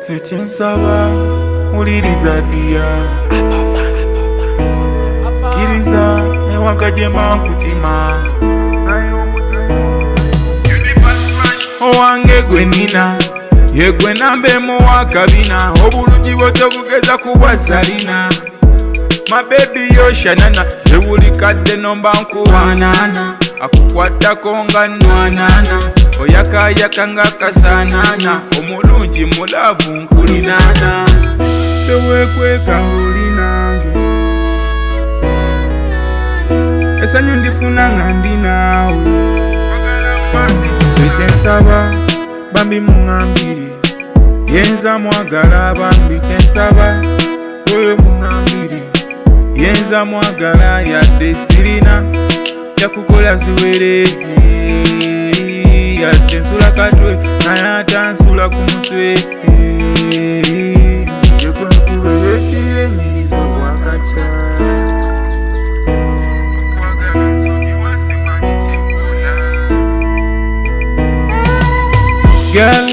Sekyensaba uliriza ddiya kkiriza ewagajema nkutima owange gwe nina yegwe nambemu wakabina obulungi bwo tobugeza kubwazalina mabebi yoshanana zewuli kadde nomba nkuwanana akukwatako nga nwanana oyakayaka nga kasanana omulungi mulavu nkulinana tewekweka ng'oli nange esanyu ndifuna nga ndi naawe sekyensaba bambi muŋambire yenza mwagala bambi kyensaba oyo muŋambire yenza mwagala yadde sirina yakukola ziwere yadde nsula katwe naye atansula ku mutwe Girl,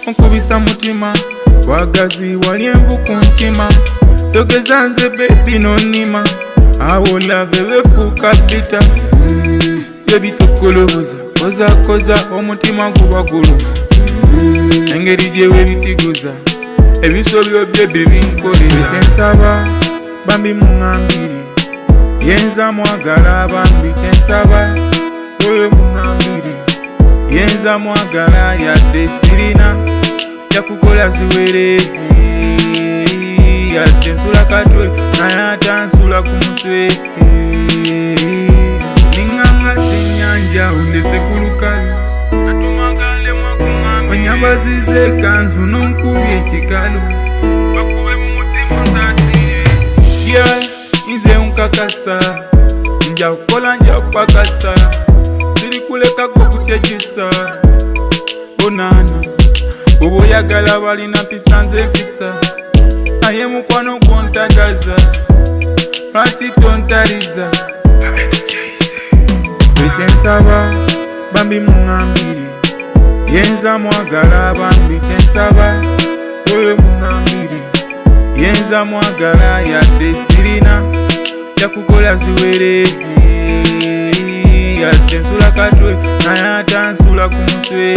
onkubisa mutima wagazi wali envu ku ntima togeza nze baby nonima awo love wefuuka bita byebitokoloboza kozakoza omutima guba guluma engeri gyewebitiguza ebisobyo bye bibinkolera kyensaba bambi muŋambire yenza mwagala bambi kyensaba oyo muŋambire yenza mwagala yadde sirina yakukola ziwere yadde nsula katwe naye atansula ku mutwe niŋŋanga kyenyanja ondese ku lukalu onyambaziza ekanzu nonkubya ekikalu nze nkakasa nja kukola nja kupakasa sirikuleka gwe kukyejisa bonana oba oyagala balina mpisa nze mpisa naye mukwano gwontagaza lwaki tontaliza ekyensaba bambi muŋambire yenza mwagala bambi kyensaba oyo muŋambire yenza mwagala yadde sirina yakukola ziwere yadde nsula katwe naye atansula ku mutwe